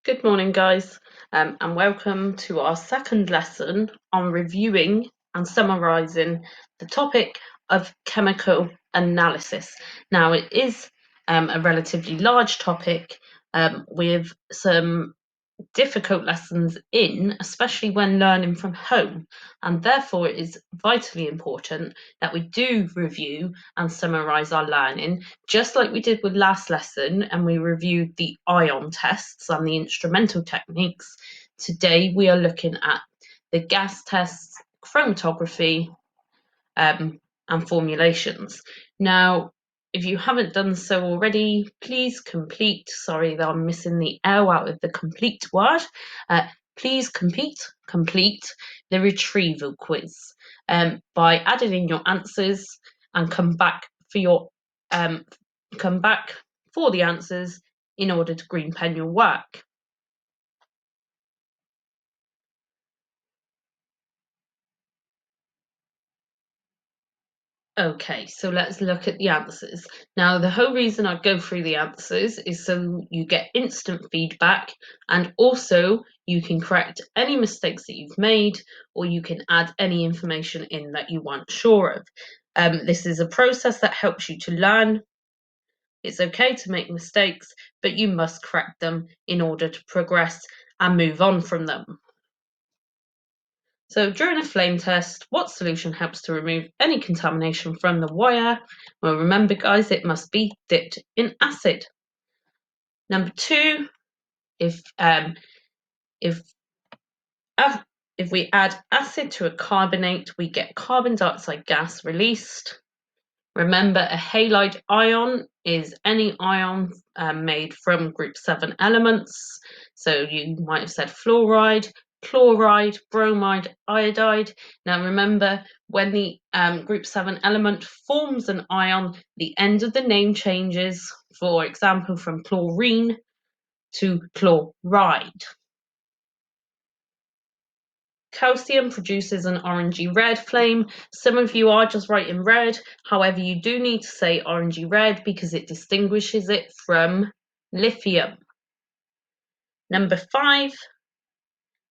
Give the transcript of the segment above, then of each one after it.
Good morning, guys, and welcome to our second lesson on reviewing and summarising the topic of chemical analysis. Now, it is a relatively large topic with some difficult lessons especially when learning from home, and therefore it is vitally important that we do review and summarise our learning, just like we did with last lesson and we reviewed the ion tests and the instrumental techniques. Today we are looking at the gas tests, chromatography, and formulations. Now, if you haven't done so already, please complete, sorry that I'm missing the L out of the complete word, please complete the retrieval quiz by adding in your answers and come back for the answers in order to green pen your work. Okay, so let's look at the answers. Now, the whole reason I go through the answers is so you get instant feedback, and also you can correct any mistakes that you've made, or you can add any information in that you weren't sure of. This is a process that helps you to learn. It's okay to make mistakes, but you must correct them in order to progress and move on from them. So during a flame test, what solution helps to remove any contamination from the wire? Well, remember guys, it must be dipped in acid. Number two, if we add acid to a carbonate, we get carbon dioxide gas released. Remember, a halide ion is any ion made from group 7 elements. So you might have said fluoride, chloride, bromide, iodide. Now remember, when the group 7 element forms an ion, the end of the name changes, for example, from chlorine to chloride. Calcium produces an orangey red flame. Some of you are just writing red. However, you do need to say orangey red because it distinguishes it from lithium. Number 5,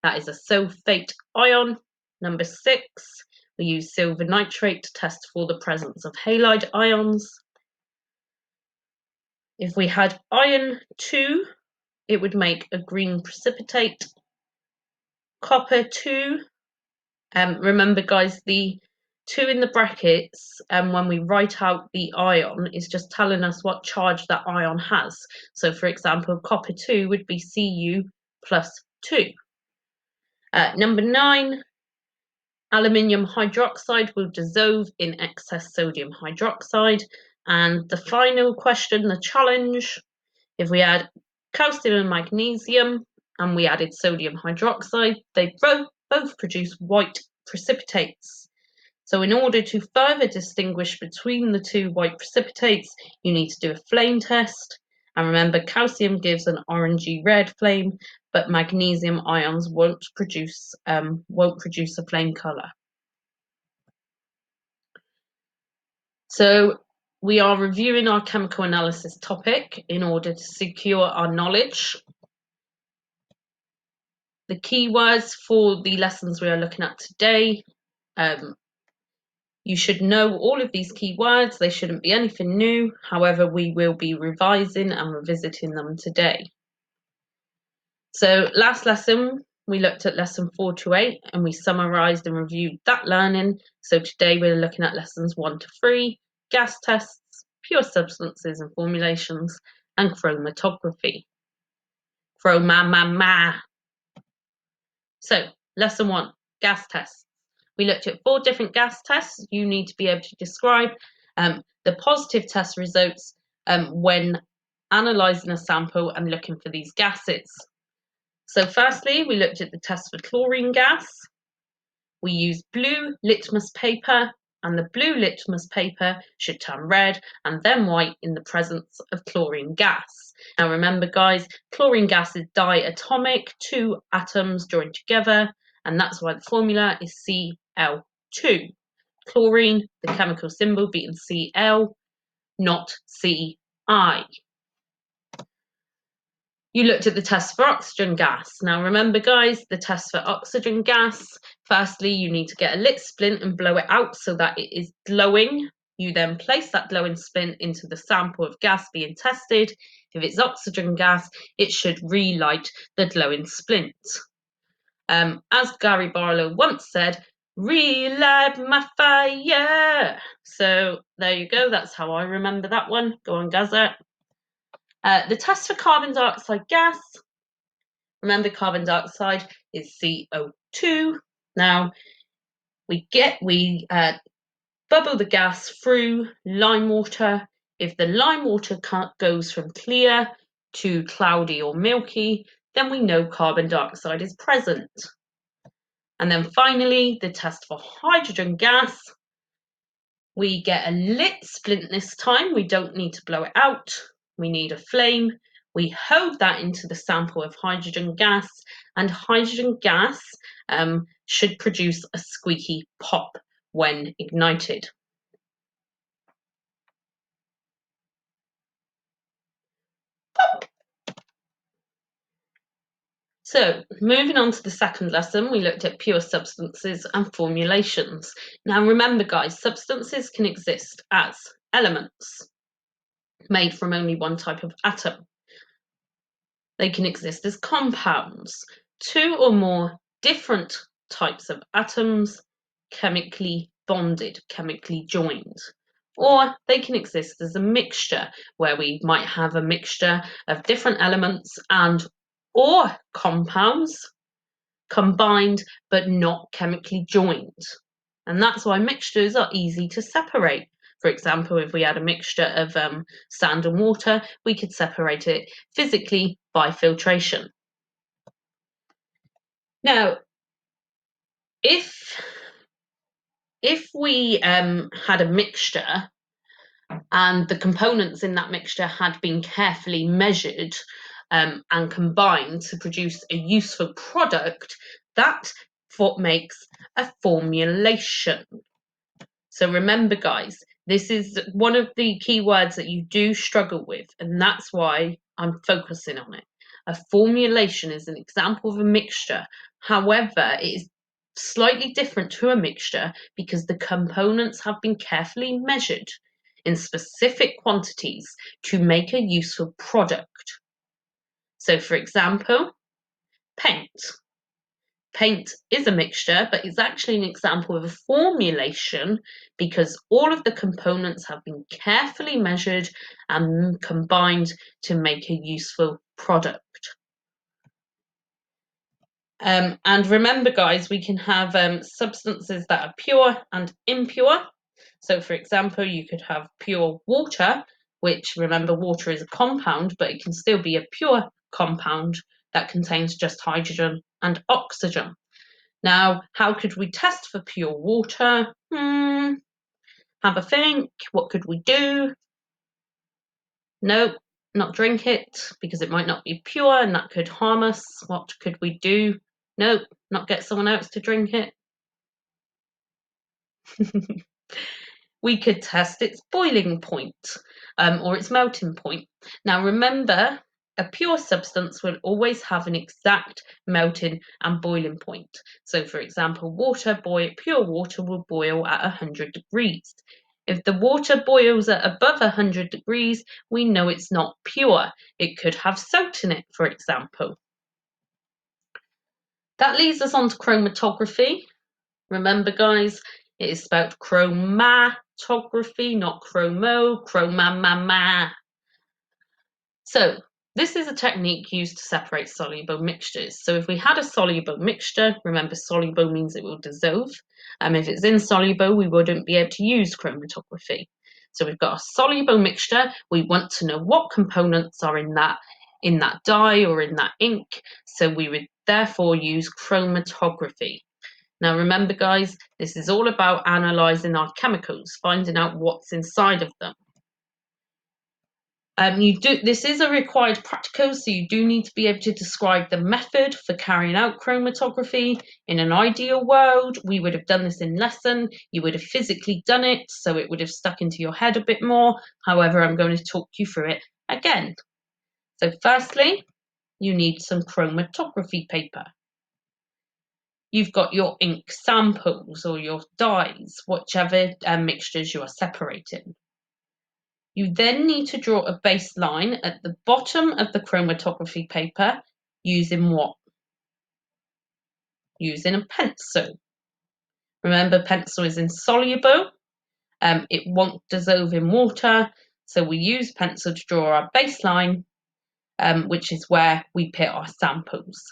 that is a sulfate ion. Number 6, we use silver nitrate to test for the presence of halide ions. If we had iron 2, it would make a green precipitate. Copper 2, remember guys, the 2 in the brackets, when we write out the ion, is just telling us what charge that ion has. So for example, copper 2 would be Cu plus 2. Number 9, aluminium hydroxide will dissolve in excess sodium hydroxide. And the final question, the challenge, if we add calcium and magnesium and we added sodium hydroxide, they both produce white precipitates. So in order to further distinguish between the two white precipitates, you need to do a flame test. And remember, calcium gives an orangey red flame, but magnesium ions won't produce a flame color. So we are reviewing our chemical analysis topic in order to secure our knowledge. The keywords for the lessons we are looking at today, you should know all of these keywords. They shouldn't be anything new. However, we will be revising and revisiting them today. So last lesson, we looked at lesson 4 to 8 and we summarised and reviewed that learning. So today we're looking at lessons 1 to 3, gas tests, pure substances and formulations, and chromatography. So lesson 1, gas tests. We looked at 4 different gas tests. You need to be able to describe the positive test results when analysing a sample and looking for these gases. So firstly, we looked at the test for chlorine gas. We used blue litmus paper, and the blue litmus paper should turn red and then white in the presence of chlorine gas. Now remember guys, chlorine gas is diatomic, 2 atoms joined together, and that's why the formula is Cl2. Chlorine, the chemical symbol being Cl, not Ci. You looked at the test for oxygen gas. Now remember guys, the test for oxygen gas, firstly you need to get a lit splint and blow it out so that it is glowing. You then place that glowing splint into the sample of gas being tested. If it's oxygen gas, it should relight the glowing splint. As Gary Barlow once said, relight my fire. So there you go, that's how I remember that one. Go on, Gazette. The test for carbon dioxide gas. Remember, carbon dioxide is CO2. Now we bubble the gas through lime water. If the lime water goes from clear to cloudy or milky, then we know carbon dioxide is present. And then finally, the test for hydrogen gas. We get a lit splint this time. We don't need to blow it out. We need a flame. We hold that into the sample of hydrogen gas, and hydrogen gas should produce a squeaky pop when ignited. Pop. So, moving on to the second lesson, we looked at pure substances and formulations. Now remember guys, substances can exist as elements made from only one type of atom. They can exist as compounds, two or more different types of atoms, chemically bonded, chemically joined. Or they can exist as a mixture, where we might have a mixture of different elements or compounds combined but not chemically joined. And that's why mixtures are easy to separate. For example, if we had a mixture of sand and water, we could separate it physically by filtration. Now, if we had a mixture and the components in that mixture had been carefully measured and combined to produce a useful product, that's what makes a formulation. So remember guys, this is one of the key words that you do struggle with, and that's why I'm focusing on it. A formulation is an example of a mixture. However, it is slightly different to a mixture because the components have been carefully measured in specific quantities to make a useful product. So for example, paint. Paint is a mixture, but it's actually an example of a formulation because all of the components have been carefully measured and combined to make a useful product. And remember, guys, we can have substances that are pure and impure. So, for example, you could have pure water, which, remember, water is a compound, but it can still be a pure compound that contains just hydrogen and oxygen. Now, how could we test for pure water? Have a think. What could we do? No, not drink it because it might not be pure and that could harm us. What could we do? No, not get someone else to drink it. We could test its boiling point or its melting point. Now remember, a pure substance will always have an exact melting and boiling point. So for example, pure water will boil at 100 degrees. If the water boils at above 100 degrees, we know it's not pure. It could have salt in it, for example. That leads us on to chromatography. Remember, guys, it is spelled chromatography, not chroma. So this is a technique used to separate soluble mixtures. So if we had a soluble mixture, remember soluble means it will dissolve. If it's insoluble, we wouldn't be able to use chromatography. So we've got a soluble mixture. We want to know what components are in that dye or in that ink. So we would therefore use chromatography. Now remember guys, this is all about analysing our chemicals, finding out what's inside of them. This is a required practical, so you do need to be able to describe the method for carrying out chromatography. In an ideal world, we would have done this in lesson, you would have physically done it, so it would have stuck into your head a bit more. However, I'm going to talk you through it again. So firstly, you need some chromatography paper. You've got your ink samples or your dyes, whichever mixtures you are separating. You then need to draw a baseline at the bottom of the chromatography paper using what? Using a pencil. Remember, pencil is insoluble. It won't dissolve in water, so we use pencil to draw our baseline, which is where we put our samples.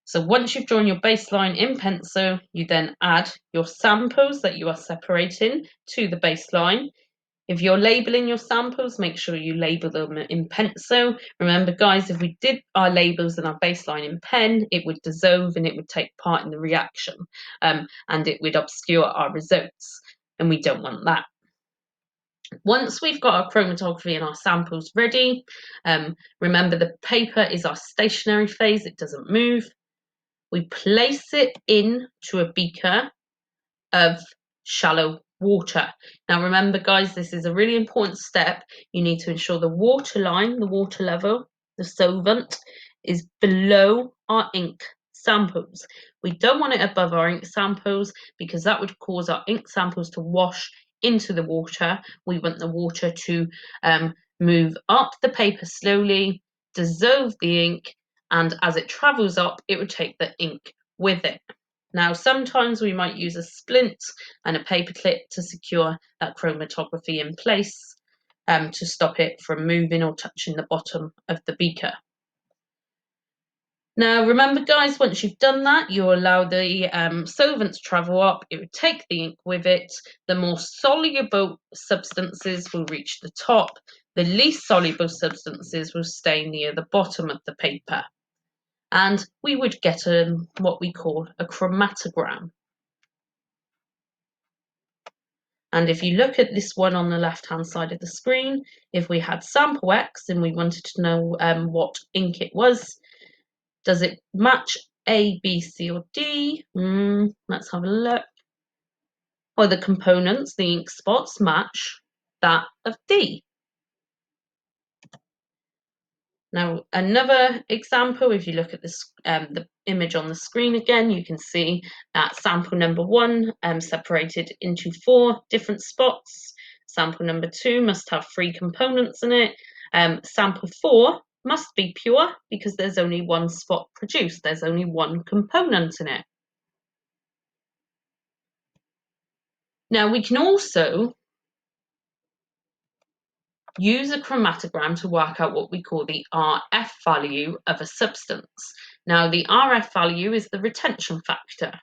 So once you've drawn your baseline in pencil, you then add your samples that you are separating to the baseline. If you're labeling your samples, make sure you label them in pencil. Remember, guys, if we did our labels and our baseline in pen, it would dissolve and it would take part in the reaction, and it would obscure our results, and we don't want that. Once we've got our chromatography and our samples ready, remember the paper is our stationary phase, it doesn't move. We place it into a beaker of shallow water. Now remember, guys, this is a really important step. You need to ensure the water line, the water level, the solvent is below our ink samples. We don't want it above our ink samples because that would cause our ink samples to wash into the water. We want the water to move up the paper slowly, dissolve the ink, and as it travels up, it would take the ink with it. Now, sometimes we might use a splint and a paper clip to secure that chromatography in place to stop it from moving or touching the bottom of the beaker. Now, remember, guys, once you've done that, you allow the solvent to travel up. It would take the ink with it. The more soluble substances will reach the top. The least soluble substances will stay near the bottom of the paper. And we would get what we call a chromatogram. And if you look at this one on the left-hand side of the screen, if we had sample X and we wanted to know what ink it was, does it match A, B, C, or D? Let's have a look. Well, the components, the ink spots, match that of D. Now, another example, if you look at this, the image on the screen again, you can see that sample number 1 separated into 4 different spots. Sample number 2 must have 3 components in it. Sample 4 must be pure because there's only 1 spot produced. There's only 1 component in it. Now, we can also use a chromatogram to work out what we call the RF value of a substance. Now, the RF value is the retention factor.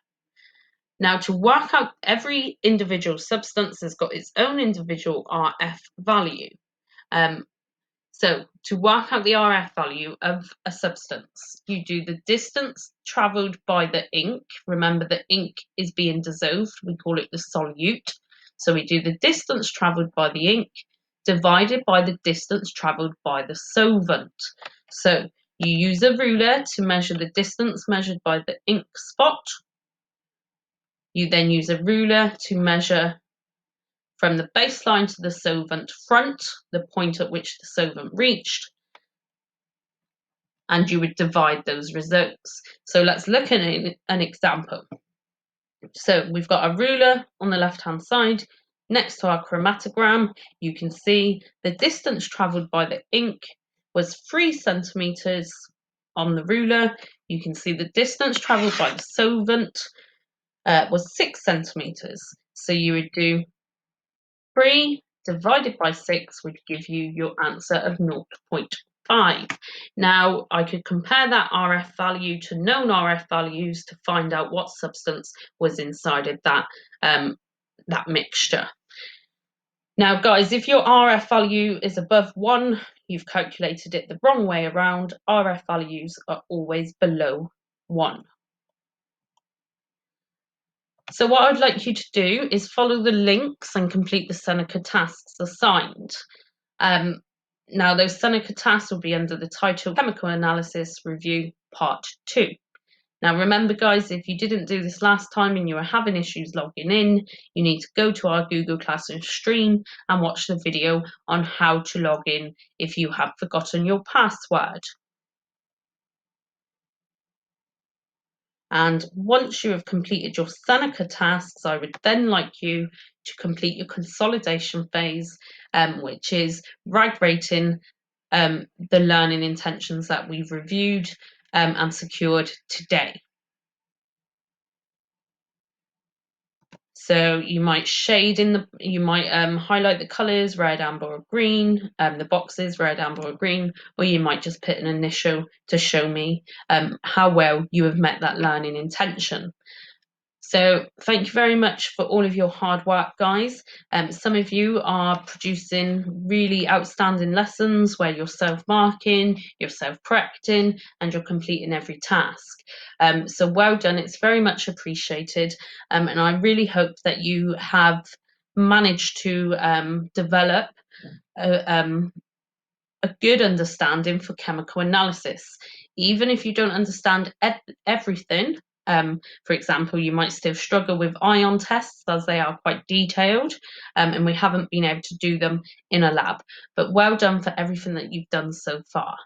Now, to work out, every individual substance has got its own individual RF value. So to work out the RF value of a substance, you do the distance travelled by the ink. Remember, the ink is being dissolved. We call it the solute. So we do the distance travelled by the ink divided by the distance travelled by the solvent. So you use a ruler to measure the distance measured by the ink spot. You then use a ruler to measure from the baseline to the solvent front, the point at which the solvent reached, and you would divide those results. So let's look at an example. So we've got a ruler on the left-hand side. Next to our chromatogram, you can see the distance travelled by the ink was 3 centimetres on the ruler. You can see the distance travelled by the solvent was 6 centimetres. So you would do 3 divided by 6 would give you your answer of 0.5. Now, I could compare that RF value to known RF values to find out what substance was inside of that, that mixture. Now, guys, if your RF value is above 1, you've calculated it the wrong way around. RF values are always below 1. So what I'd like you to do is follow the links and complete the Seneca tasks assigned. Now, those Seneca tasks will be under the title Chemical Analysis Review Part 2. Now, remember, guys, if you didn't do this last time and you are having issues logging in, you need to go to our Google Classroom stream and watch the video on how to log in if you have forgotten your password. And once you have completed your Seneca tasks, I would then like you to complete your consolidation phase, which is rating the learning intentions that we've reviewed and secured today. So you might highlight the colours, red, amber, or green, the boxes, red, amber, or green, or you might just put an initial to show me how well you have met that learning intention. So thank you very much for all of your hard work, guys. Some of you are producing really outstanding lessons where you're self-marking, you're self-correcting, and you're completing every task. So well done, it's very much appreciated. And I really hope that you have managed to develop a good understanding for chemical analysis. Even if you don't understand everything, for example, you might still struggle with ion tests as they are quite detailed, and we haven't been able to do them in a lab. But well done for everything that you've done so far.